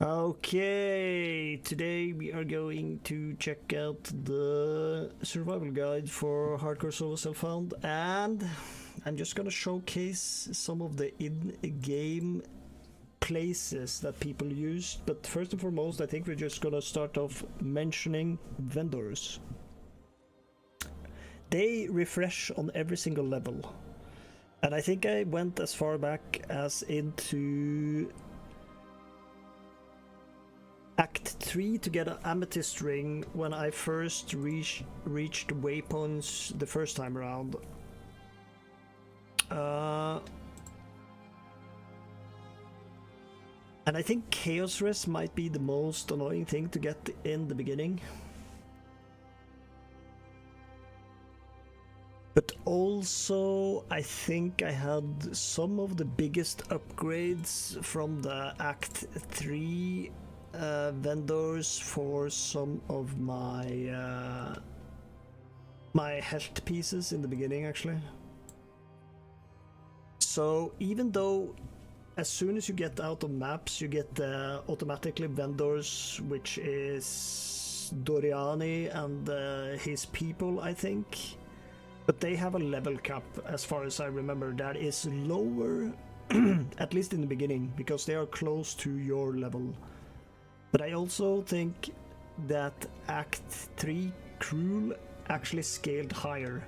Okay, today we are going to check out the survival guide for Hardcore Solo Self-Found, and I'm just gonna showcase some of the in-game places that people use. But first and foremost, I think we're just gonna start off mentioning vendors. They refresh on every single level, and I think I went as far back as into Act 3 to get an amethyst ring when I first reached waypoints the first time around. And I think Chaos Rest might be the most annoying thing to get in the beginning. But also, I think I had some of the biggest upgrades from the Act 3 vendors for some of my my health pieces in the beginning, actually. So even though as soon as you get out of maps you get automatically vendors, which is Doriani and his people, I think, but they have a level cap, as far as I remember, that is lower at least in the beginning, because they are close to your level. But I also think that Act 3 Cruel actually scaled higher.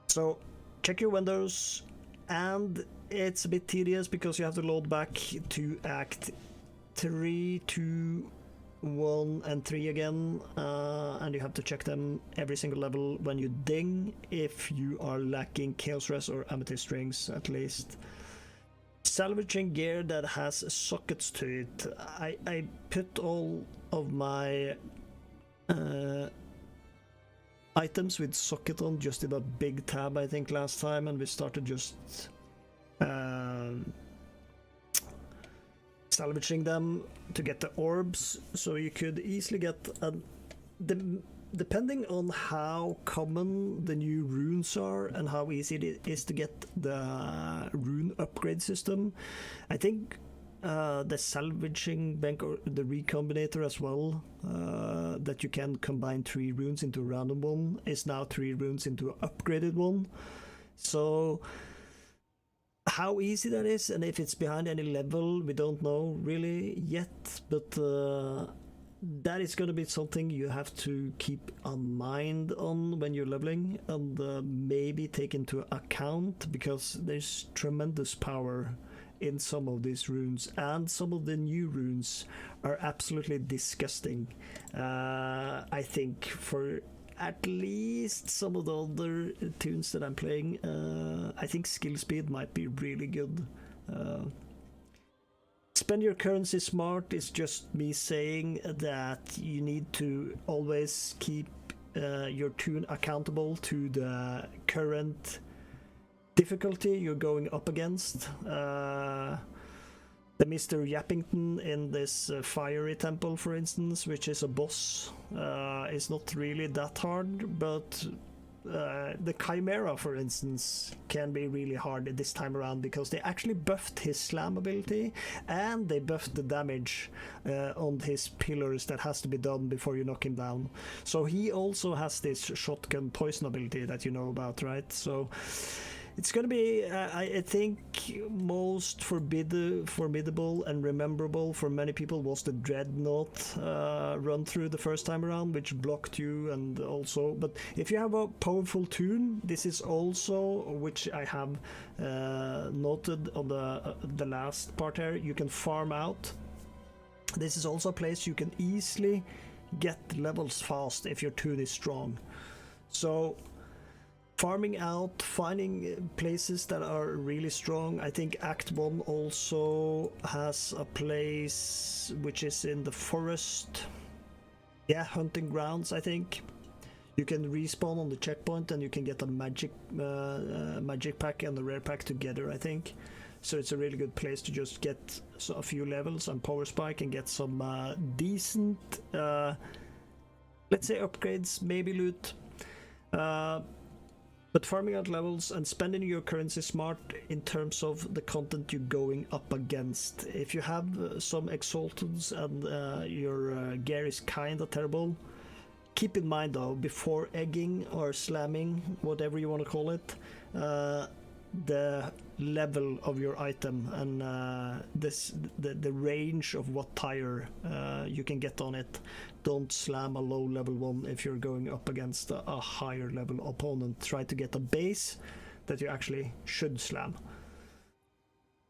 So check your windows, and it's a bit tedious because you have to load back to Act 3, 2, 1 and 3 again, and you have to check them every single level when you ding, if you are lacking Chaos Rest or Amethyst Rings at least. Salvaging gear that has sockets to it. I put all of my items with socket on just in a big tab, I think, last time, and we started just salvaging them to get the orbs, so you could easily get depending on how common the new runes are and how easy it is to get the rune upgrade system. I think the salvaging bank, or the recombinator as well, that you can combine 3 runes into a random one, is now 3 runes into an upgraded one. So how easy that is, and if it's behind any level, we don't know really yet, but that is going to be something you have to keep in mind on when you're leveling, and maybe take into account, because there's tremendous power in some of these runes, and some of the new runes are absolutely disgusting. I think for at least some of the other tunes that I'm playing, I think skill speed might be really good. Spend your currency smart is just me saying that you need to always keep your tune accountable to the current difficulty you're going up against. The Mr. Yappington in this fiery temple, for instance, which is a boss, is not really that hard, but the Chimera, for instance, can be really hard this time around, because they actually buffed his slam ability, and they buffed the damage on his pillars that has to be done before you knock him down. So he also has this shotgun poison ability that you know about, right? So it's gonna be, I think, most formidable and rememberable for many people was the Dreadnought run through the first time around, which blocked you, and also, but if you have a powerful tune, this is also, which I have noted on the last part here, you can farm out. This is also a place you can easily get levels fast if your tune is strong. So farming out, finding places that are really strong. I think Act 1 also has a place which is in the forest. Yeah, hunting grounds, I think. You can respawn on the checkpoint, and you can get a magic pack and the rare pack together, I think. So it's a really good place to just get a few levels and power spike and get some decent, let's say, upgrades, maybe loot. But farming out levels and spending your currency smart in terms of the content you're going up against. If you have some exalteds and your gear is kinda terrible, keep in mind though, before egging or slamming, whatever you want to call it, the level of your item and the range of what tire you can get on it. Don't slam a low level one if you're going up against a higher level opponent. Try to get a base that you actually should slam.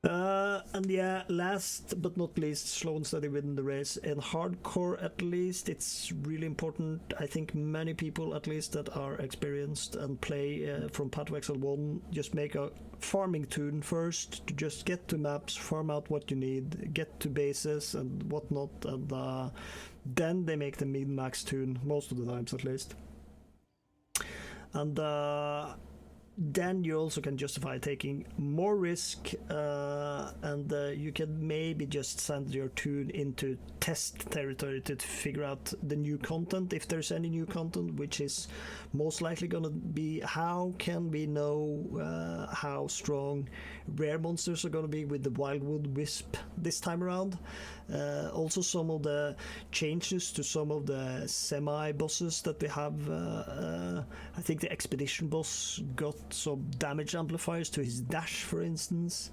And yeah, last but not least, slow and steady within the race. In hardcore, at least, it's really important. I think many people, at least, that are experienced and play from Path to Exile 1, just make a farming tune first to just get to maps, farm out what you need, get to bases and whatnot, and then they make the min-max tune, most of the times at least. And then you also can justify taking more risk, and you can maybe just send your tune into test territory to figure out the new content, if there's any new content, which is most likely gonna be how can we know how strong rare monsters are gonna be with the Wildwood Wisp this time around. Also some of the changes to some of the semi-bosses that we have. I think the Expedition boss got some damage amplifiers to his dash, for instance.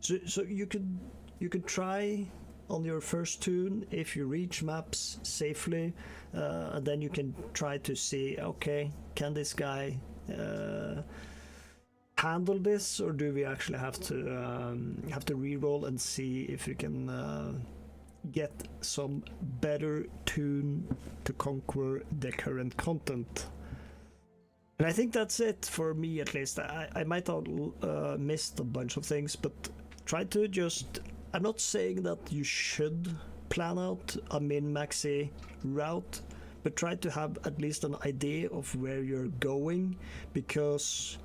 So you could try on your first tune if you reach maps safely, and then you can try to see, okay, can this guy handle this, or do we actually have to reroll and see if you can get some better tune to conquer the current content. And I think that's it for me, at least. I might have missed a bunch of things, but try to just... I'm not saying that you should plan out a min-maxi route, but try to have at least an idea of where you're going, because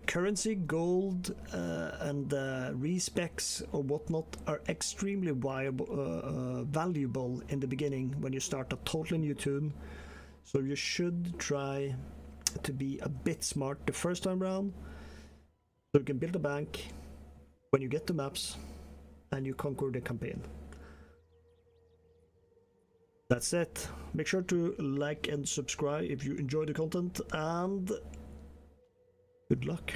currency, gold, and respecs or whatnot are extremely valuable in the beginning when you start a totally new tune. So you should try to be a bit smart the first time round, so you can build a bank when you get to maps and you conquer the campaign. That's it. Make sure to like and subscribe if you enjoy the content, and good luck.